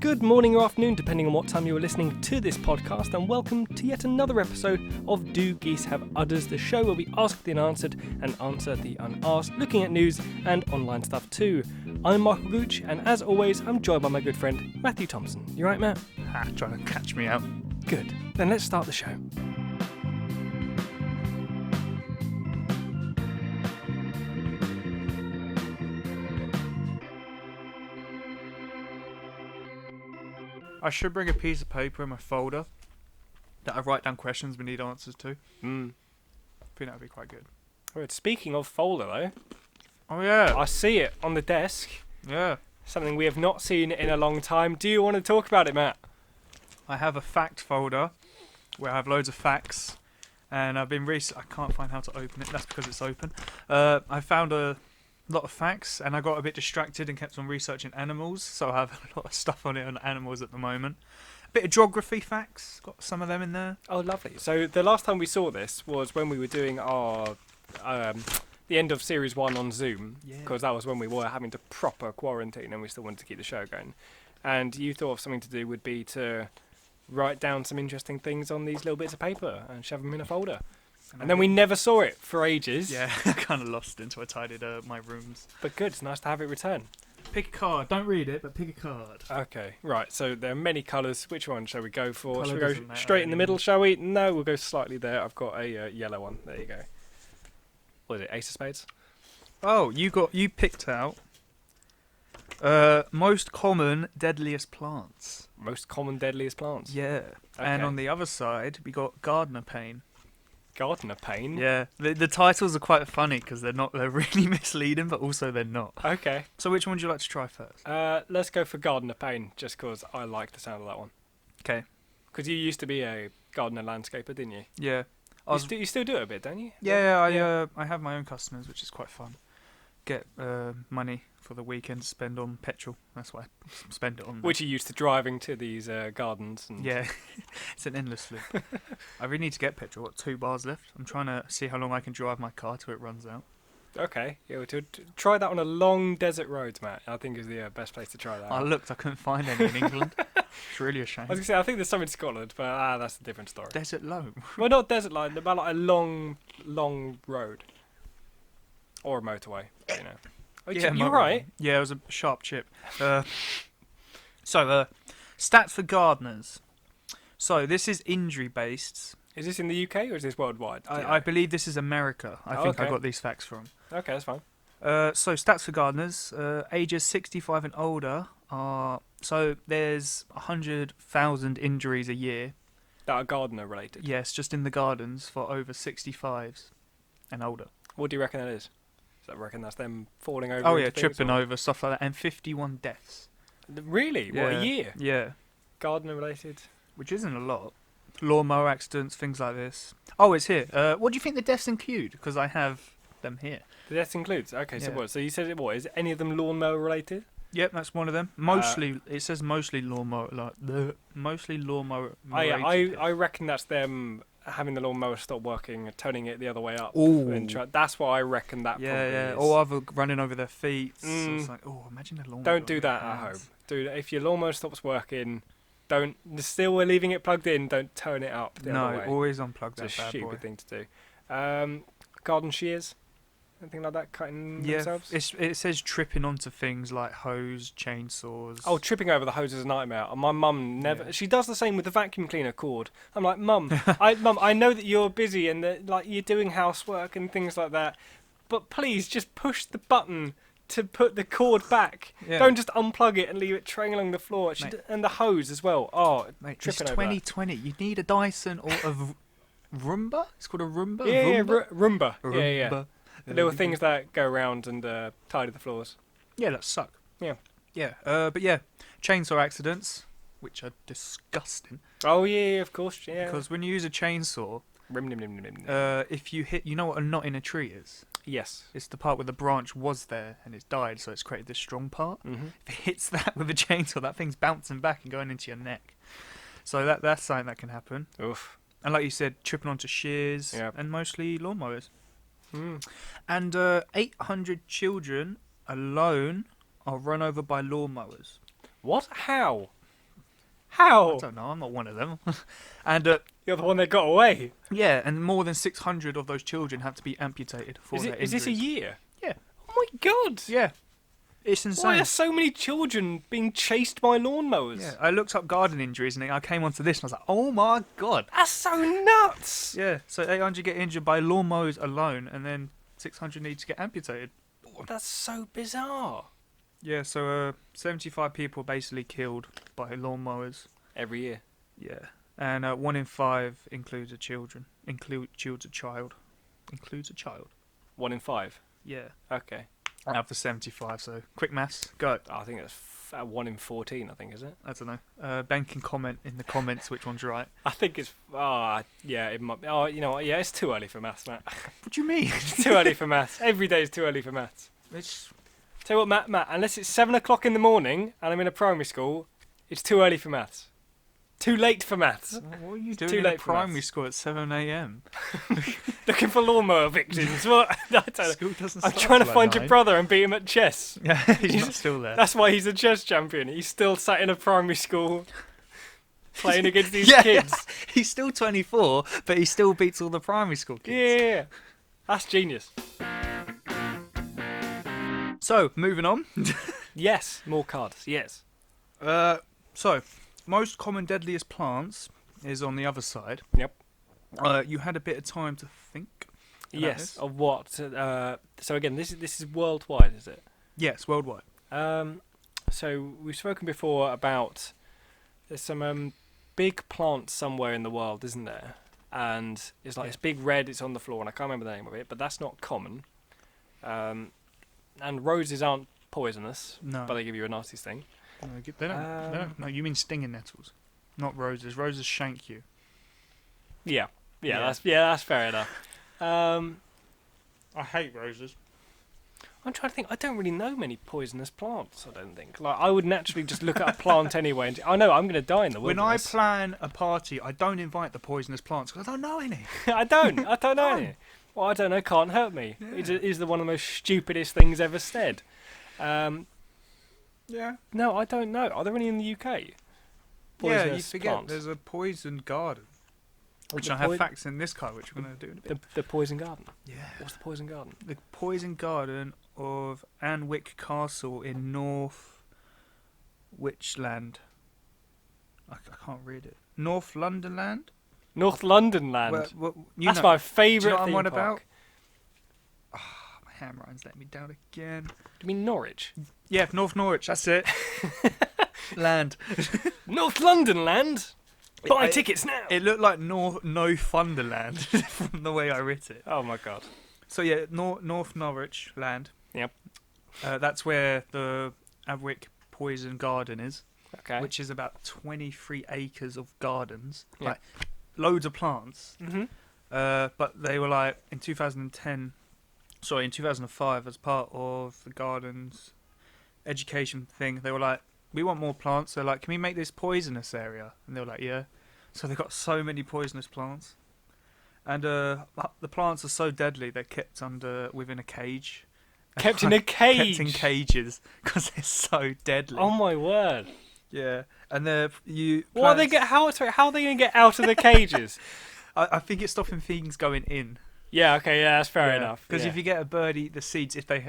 good morning or afternoon, depending on what time you are listening to this podcast, and welcome to yet another episode of Do Geese Have Udders, the show where we ask the unanswered and answer the unasked, looking at news and online stuff too. I'm Michael Gooch, and as always, I'm joined by my good friend Matthew Thompson. You right, Matt? Trying to catch me out. Good. Then let's start the show. I should bring a piece of paper in my folder that I write down questions we need answers to. I think that would be quite good. Right, speaking of folder, though, Oh yeah. I see it on the desk. Yeah. Something we have not seen in a long time. Do you want to talk about it, Matt? I have a fact folder where I have loads of facts, and I've been I can't find how to open it. That's because it's open. I found a lot of facts, and I got a bit distracted and kept on researching animals, so I have a lot of stuff on it on animals at the moment. A bit of geography facts, got some of them in there. Oh, lovely. So the last time we saw this was when we were doing our the end of Series 1 on Zoom, because that was when we were having to proper quarantine and we still wanted to keep the show going. And you thought of something to do would be to write down some interesting things on these little bits of paper and shove them in a folder. And then we never saw it for ages. Yeah, I kind of lost it until I tidied my rooms. But good, it's nice to have it return. Pick a card. Don't read it, but pick a card. Okay, right. So there are many colours. Which one shall we go for? Colour Shall we go doesn't matter straight in the middle, anymore. shall we? No, we'll go slightly there. I've got a yellow one. There you go. What is it, Ace of Spades? Oh, you picked out most common deadliest plants. Most common deadliest plants. Yeah. Okay. And on the other side, we got gardener pain. Gardener pain? Yeah. The titles are quite funny because they're really misleading, but also they're not. Okay. So which one would you like to try first? Let's go for gardener pain, just because I like the sound of that one. Okay. Because you used to be a gardener landscaper, didn't you? Yeah. You still do it a bit, don't you? Yeah, I have my own customers, which is quite fun. Get money for the weekend to spend on petrol. That's why I spend it on. Which you used to driving to these gardens. And Yeah, it's an endless loop. I really need to get petrol. Got 2 bars left. I'm trying to see how long I can drive my car till it runs out. Okay, yeah, well, try that on a long desert road, Matt. I think is the best place to try that. I looked, I couldn't find any in England. It's really a shame. I was gonna say, I think there's some in Scotland, but that's a different story. Desert low. Well, not desert line, but like a long road or a motorway. You know. Oh, Yeah, you're right. Yeah, it was a sharp chip. So, stats for gardeners. So this is injury based. Is this in the UK or is this worldwide? I believe this is America. I think I okay. got these facts from. Okay, that's fine. So stats for gardeners, ages 65 and older are, so there's 100,000 injuries a year. That are gardener related. Yes, just in the gardens for over 65s and older. What do you reckon that is? Does that reckon that's them falling over? Oh into yeah, things, tripping or? over, stuff like that, and 51 deaths. Really? What, a year? Yeah, Gardener related? which isn't a lot. Lawnmower accidents, things like this. Oh, it's here. What do you think the deaths include? Because I have them here. The death includes. Okay, so Yeah. what? So you said it. What is any of them lawnmower related? Yep, that's one of them. Mostly, it says mostly lawnmower, mostly lawnmower. I reckon that's them having the lawnmower stop working and turning it the other way up. Ooh. That's what I reckon that Yeah, probably yeah. is. Or other running over their feet. So Mm. it's like, oh, imagine a lawnmower. Don't do that at home. Dude, if your lawnmower stops working, still we're leaving it plugged in, don't turn it up the other No, way. always unplug that It's a bad stupid boy. thing to do. Garden shears? Anything like that cutting Yeah, themselves? it says tripping onto things like hose, chainsaws. Oh, tripping over the hose is a nightmare. And my mum never. Yeah. She does the same with the vacuum cleaner cord. I'm like, Mum, I know that you're busy and that like you're doing housework and things like that, but please just push the button to put the cord back. Yeah. Don't just unplug it and leave it trailing along the floor. Mate. And the hose as well. Oh, Mate, it's tripping over that. 2020. You need a Dyson or a Roomba? It's called a Roomba? Yeah, Roomba? Roomba. Yeah. The little things that go around and tidy the floors. Yeah, that suck. Yeah. Yeah, but yeah, chainsaw accidents, which are disgusting. Oh yeah, of course. Yeah. Because when you use a chainsaw, Rim, nim, nim, nim, nim. if you hit, you know what a knot in a tree is? Yes. It's the part where the branch was there and it's died, so it's created this strong part. Mm-hmm. If it hits that with a chainsaw, that thing's bouncing back and going into your neck. So that's something that can happen. Oof. And like you said, tripping onto shears Yep. and mostly lawnmowers. Mm. And 800 children alone are run over by lawnmowers. What? How? How? I don't know. I'm not one of them. And You're the one that got away. yeah, and more than 600 of those children have to be amputated for their Is this a injuries. year? Yeah. Oh my god. Yeah. It's insane. Why are so many children being chased by lawnmowers? Yeah, I looked up garden injuries and I came onto this and I was like, oh my god. That's so nuts. Yeah, so 800 get injured by lawnmowers alone and then 600 need to get amputated. That's so bizarre. Yeah, so 75 people basically killed by lawnmowers. Every year. Yeah, and 1 in 5 includes a children. Includes a child. Includes a child. 1 in 5. Yeah. Okay. Out of 75, so quick maths, go. I think that's 1 in 14, I think, is it? I don't know. Ben can comment in the comments which one's right. I think it's... yeah, it might be. Oh, you know what? Yeah, it's too early for maths, Matt. What do you mean? It's too early for maths. Every day is too early for maths. It's... Tell you what, Matt, unless it's 7 o'clock in the morning and I'm in a primary school, it's too early for maths. Too late for maths. What are you doing too in late a for primary maths. school at 7 a.m? Looking for lawnmower victims. What? I don't know. School doesn't I'm start trying to till find like your brother and beat him at chess. 9. Yeah, he's not still there. That's why he's a chess champion. He's still sat in a primary school playing against these Yeah, kids. he's still 24, but he still beats all the primary school kids. Yeah. That's genius. So, moving on. Yes. More cards. Yes. So, most common deadliest plants is on the other side. Yep. You had a bit of time to think. about Yes. this? Of what? So again, this is worldwide, is it? Yes, worldwide. So we've spoken before about there's some big plants somewhere in the world, isn't there? And it's like Yeah. this big red. It's on the floor, and I can't remember the name of it, but that's not common. And roses aren't poisonous, No. but they give you a nasty sting. No, they don't. No, you mean stinging nettles, not roses. Roses shank you. Yeah, Yeah. that's fair enough. I hate roses. I'm trying to think. I don't really know many poisonous plants. I don't think. Like I would naturally just look at a plant anyway, and I know I'm going to die in the When I wilderness. plan a party, I don't invite the poisonous plants because I don't know any. I don't know None. any. Well, I don't know. Can't hurt me. Yeah. Is the one of the most stupidest things ever said. Yeah. No, I don't know. Are there any in the UK? Yeah, you Poisonous forget plants? there's a poison garden, which The I have poi- facts in this card, which we're going to do in a bit. The poison garden. Yeah. What's the poison garden? The poison garden of Alnwick Castle in North Witchland. I can't read it. North London Land? North London Land. That's my Do favourite you know what I'm theme on park. about? My handwriting's letting me down again. Do you mean Norwich? Yeah, North Norwich, that's it. Land. North London Land. Buy It- tickets now. It looked like No Thunderland from the way I writ it. Oh my god. So yeah, North Norwich Land. Yep. That's where the Alnwick Poison Garden is, Okay. which is about 23 acres of gardens, Yeah. like loads of plants. Mhm. But they were like in 2005, as part of the gardens education thing, they were like, we want more plants. They're like, can we make this poisonous area? And they were like, yeah. So they got so many poisonous plants, and the plants are so deadly they're kept within a cage. Kept in a cage. Kept in cages because they're so deadly. Oh my word. Yeah, and you. What are they how are they going to get out of the cages? I think it's stopping things going in. Yeah. Okay. Yeah. That's fair enough. Because yeah. if you get a bird eat the seeds, if the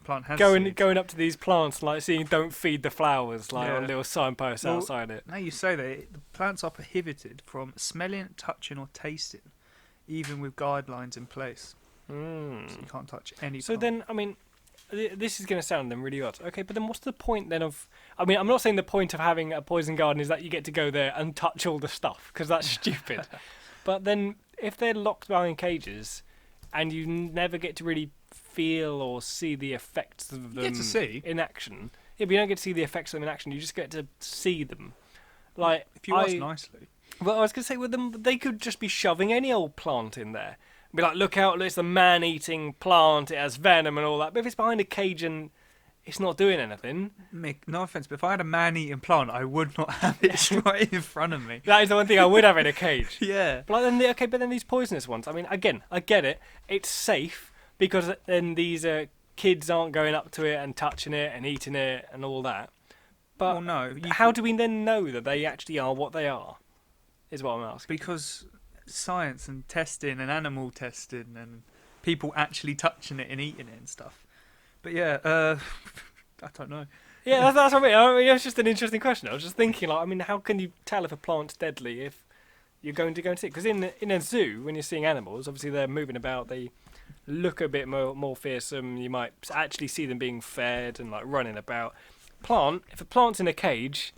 plant has going seeds. up to these plants, like seeing "Don't feed the flowers," like Yeah. on little signposts Well, outside it. Now you say that, the plants are prohibited from smelling, touching, or tasting, even with guidelines in place. So you can't touch any. So plant. then, I mean, this is going to sound then really odd. Okay, but then what's the point then of? I mean, I'm not saying the point of having a poison garden is that you get to go there and touch all the stuff because that's stupid. But then, if they're locked behind cages, and you never get to really feel or see the effects of them get to see. in action. Yeah, but you don't get to see the effects of them in action. You just get to see them. Like if you ask nicely. Well, I was going to say with them, they could just be shoving any old plant in there. Be like, look out, it's a man-eating plant. It has venom and all that. But if it's behind a cage and it's not doing anything, Mick, no offense, but if I had a man-eating plant, I would not have it right in front of me. that is the one thing I would have in a cage. Yeah. But then, but then these poisonous ones. I mean, again, I get it. It's safe because then these kids aren't going up to it and touching it and eating it and all that. But well, no. how do we then know that they actually are what they are? Is what I'm asking. Because science and testing and animal testing and people actually touching it and eating it and stuff. But yeah, I don't know. Yeah, that's what I mean. I mean, it's just an interesting question. I was just thinking, like, I mean, how can you tell if a plant's deadly if you're going to go and see it? Because in a zoo, when you're seeing animals, obviously they're moving about. They look a bit more fearsome. You might actually see them being fed and like running about. If a plant's in a cage,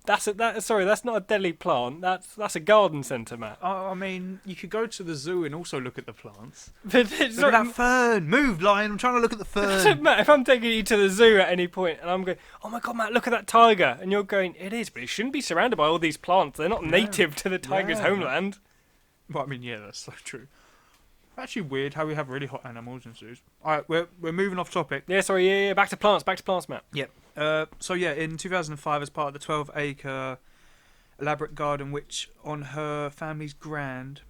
that's not a deadly plant. That's a garden centre, Matt. I mean, you could go to the zoo and also look at the plants. But it's Look at not, that fern! Move, lion! I'm trying to look at the fern. Matt, if I'm taking you to the zoo at any point and I'm going, oh my god, Matt, look at that tiger, and you're going, it is, but it shouldn't be surrounded by all these plants. They're not native to the tiger's homeland. Well, I mean, yeah, that's so true. Actually, weird how we have really hot animals in zoos. All right, we're moving off topic. Yeah, sorry, yeah, back to plants, Matt. Yep. So yeah, in 2005, as part of the 12-acre elaborate garden, which on her family's grand,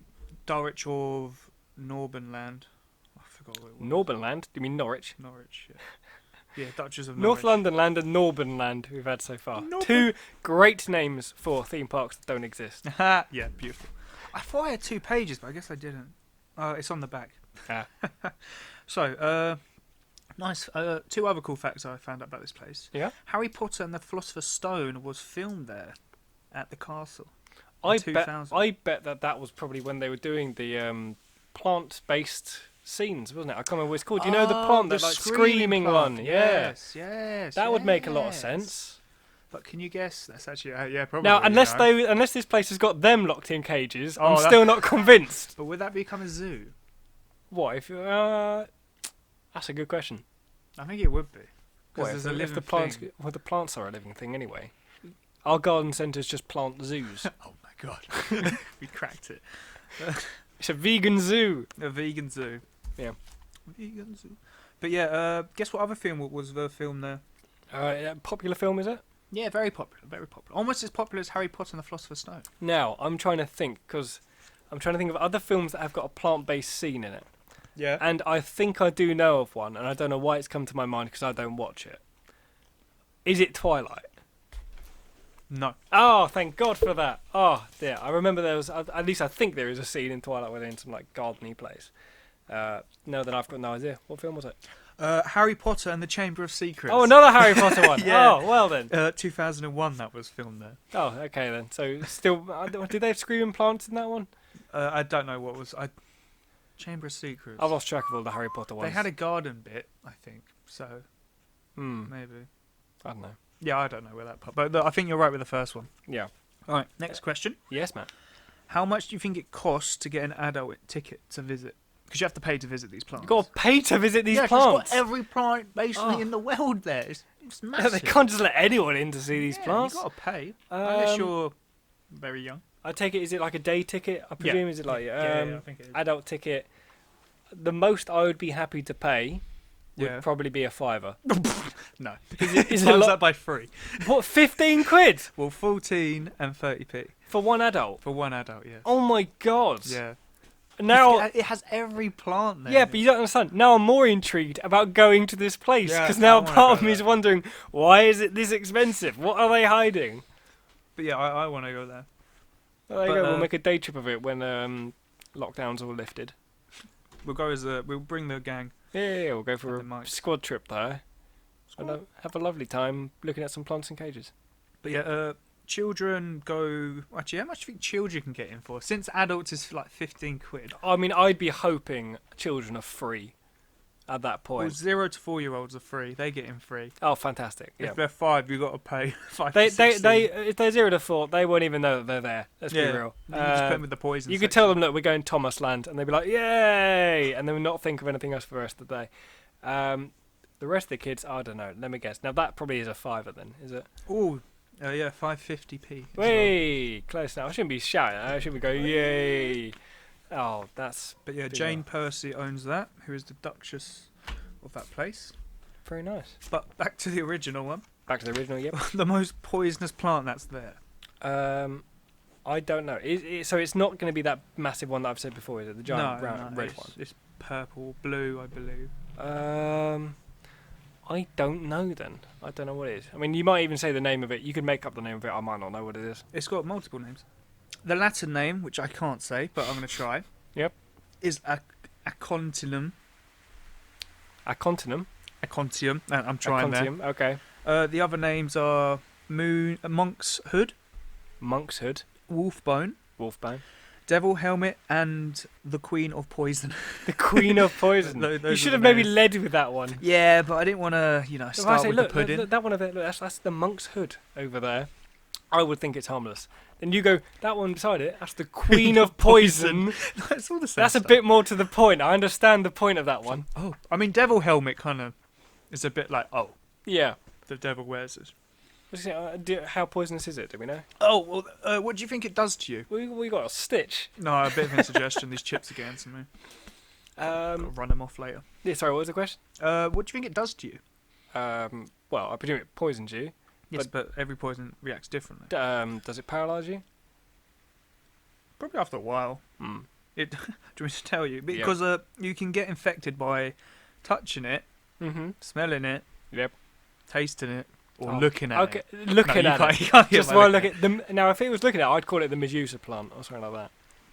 Dulwich of Northumberland. I forgot what it was. Northumberland? Do you mean Norwich? Norwich. Yeah, Duchess of North Norwich. London Land and Northumberland we've had so far. Northern- Two great names for theme parks that don't exist. Yeah, beautiful. I thought I had 2 pages, but I guess I didn't. It's on the back. Ah. So, nice. 2 other cool facts I found out about this place. Yeah? Harry Potter and the Philosopher's Stone was filmed there at the castle. I in 2000. bet that was probably when they were doing the plant-based scenes, wasn't it? I can't remember what it's called. Do you know the plant, the that like screaming plant. one? Yeah. Yes. That would make a lot of sense. But can you guess? That's actually yeah, probably. Now, unless this place has got them locked in cages, I'm still not convinced. But would that become a zoo? What if? That's a good question. I think it would be. What Because if, there's a if living the plants? thing. Well, the plants are a living thing anyway. Our garden centres just plant zoos. Oh my god, we cracked it. It's a vegan zoo. A vegan zoo. Yeah. Vegan zoo. But yeah, guess what other film was the film there? Popular film, is it? Yeah, very popular, very popular. Almost as popular as Harry Potter and the Philosopher's Stone. Now, I'm trying to think of other films that have got a plant-based scene in it. Yeah. And I think I do know of one, and I don't know why it's come to my mind because I don't watch it. Is it Twilight? No. Oh, thank God for that. Oh, dear. I remember there was, at least I think there is a scene in Twilight where they're in some, like, gardeny place. No, then I've got no idea. What film was it? Harry Potter and the Chamber of Secrets. Oh, another Harry Potter one. Yeah. Oh, well then. 2001 that was filmed there. Oh, okay then. So, still, did they have screaming plants in that one? I don't know what was... Chamber of Secrets. I've lost track of all the Harry Potter ones. They had a garden bit, I think, so maybe. I don't know. Yeah, I don't know where that part... But I think you're right with the first one. Yeah. All right, next question. Yes, Matt. How much do you think it costs to get an adult ticket to visit? Because you have to pay to visit these plants. You've got to pay to visit these 'cause plants. it's got every plant basically in the world there. It's massive. They can't just let anyone in to see these plants. You've got to pay. Unless you're very young. I take it, is it like a day ticket? I presume, is it like I think it is. adult ticket? The most I would be happy to pay would probably be a £5. No. Is it Times that by 3. What, 15 quid? Well, 14 and 30p. For one adult? For one adult, yeah. Oh my God. Yeah. Now, it has every plant there. yeah, but you don't understand. Now I'm more intrigued about going to this place Yeah, because I now wanna part of go me is there. wondering, why is it this expensive? What are they hiding? But yeah, I want to go there. Well, there you But, go. We'll make a day trip of it when lockdowns are lifted. We'll go we'll bring the gang. Yeah, we'll go for And the a mic. squad trip there. And have a lovely time looking at some plants in cages. But yeah, children go... Actually, how much do you think children can get in for? Since adults is like 15 quid. I mean, I'd be hoping children are free at that Well, point. 0 to 4-year-olds are free. They get in free. Oh, fantastic! Yeah. If they're 5, you've got to pay 5 They, to they, 16. they, if they're 0 to 4, they won't even know that they're there. Let's be real. You can just put them with the poison You could tell them, look, we're going Thomas Land, and they'd be like, yay! And then not think of anything else for the rest of the day. The rest of the kids, I don't know. Let me guess. Now, that probably is a £5 then, is it? Oh, yeah, 550p. Way close now. I shouldn't be shouting. I should be going, yay! Oh, that's But yeah, Big Jane one. Percy owns that, who is the Duchess of that place. very nice. But back to the original one. Back to the original, yep. The most poisonous plant that's there. I don't know. So it's not going to be that massive one that I've said before, is it? The giant No, red it's, one. It's purple, blue, I believe. I don't know then. I don't know what it is. I mean, you might even say the name of it. You could make up the name of it. I might not know what it is. It's got multiple names. The Latin name, which I can't say, but I'm going to try. Yep. Is Acontium. Acontium? Acontium. I'm trying Acontium, okay. The other names are Monk's Hood, Monk's Hood, Wolfbone, Devil Helmet, and the Queen of Poison. The Queen of Poison. You should have maybe led with that one. Yeah, but I didn't want to, start with the pudding. Look, that one over there, that's the Monk's Hood over there. I would think it's harmless. Then you go, that one beside it, that's the Queen of Poison. That's all the same That's stuff. a bit more to the point. I understand the point of that one. Oh, I mean, Devil Helmet kind of is a bit like, yeah, the devil wears it. How poisonous is it? Do we know? Oh, well, what do you think it does to you? We got a stitch. No, a bit of indigestion. These chips are getting to me. Gotta run them off later. Yeah, sorry, what was the question? What do you think it does to you? Well, I presume it poisons you. Yes, but every poison reacts differently. Does it paralyse you? Probably after a while. Do you want me to tell you? Because you can get infected by touching it, smelling it, tasting it, or looking at it. Looking at it. Just while look at them. Now, if it was looking at it, I'd call it the Medusa plant or something like that.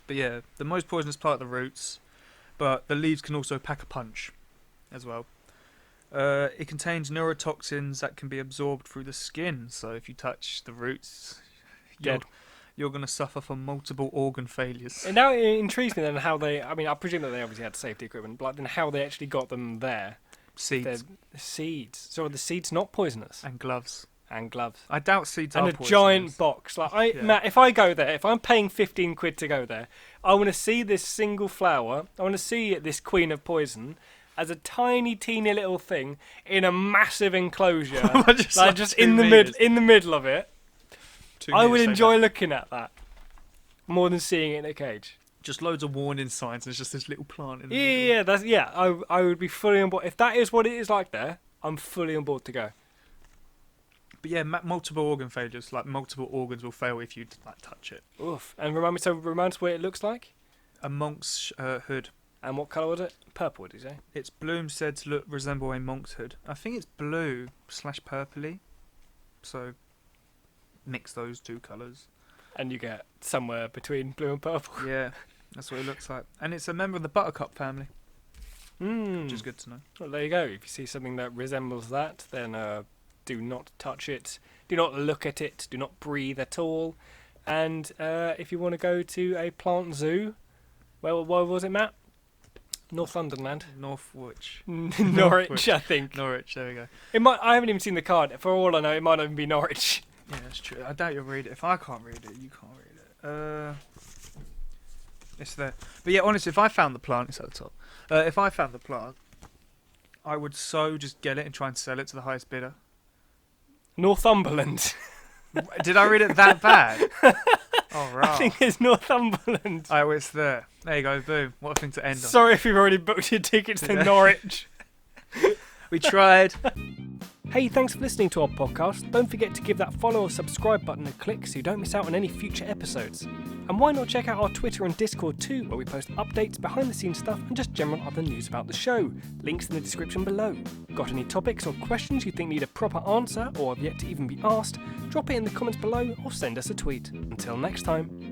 But yeah, the most poisonous part are the roots, but the leaves can also pack a punch as well. It contains neurotoxins that can be absorbed through the skin, so if you touch the roots, you're going to suffer from multiple organ failures. And now it intrigues me then how they, I mean, I presume that they obviously had safety equipment, but then how they actually got them there. Seeds. Seeds. So are the seeds not poisonous? And gloves. I doubt seeds are poisonous. And a giant box. Matt, if I go there, if I'm paying 15 quid to go there, I want to see this single flower, I want to see this Queen of Poison as a tiny, teeny little thing in a massive enclosure, just in the middle of it. I would enjoy looking at that more than seeing it in a cage. Just loads of warning signs. There's just this little plant in the middle. I would be fully on board. If that is what it is like there, I'm fully on board to go. But yeah, multiple organ failures, like multiple organs will fail if you touch it. Oof. And remind us what it looks like? A monk's hood. And what colour was it? Purple, did you say? Its bloom said to resemble a monk's hood. I think it's blue/purpley. So mix those two colours. And you get somewhere between blue and purple. Yeah, that's what it looks like. And it's a member of the buttercup family. Which is good to know. Well, there you go. If you see something that resembles that, then do not touch it. Do not look at it. Do not breathe at all. And if you want to go to a plant zoo, where was it, Matt? Northumberland. Northwich. Norwich, I think. Norwich, there we go. I haven't even seen the card. For all I know, it might not even be Norwich. Yeah, that's true. I doubt you'll read it. If I can't read it, you can't read it. It's there. But yeah, honestly, if I found the plant, it's at the top. If I found the plant, I would just get it and try and sell it to the highest bidder. Northumberland. Did I read it that bad? Oh, right. I think it's Northumberland. Oh, it's there. There you go, boom. What a thing to end on. Sorry if you've already booked your tickets to Norwich. We tried. Hey, thanks for listening to our podcast. Don't forget to give that follow or subscribe button a click so you don't miss out on any future episodes. And why not check out our Twitter and Discord too, where we post updates, behind the scenes stuff and just general other news about the show. Links in the description below. Got any topics or questions you think need a proper answer or have yet to even be asked? Drop it in the comments below or send us a tweet. Until next time.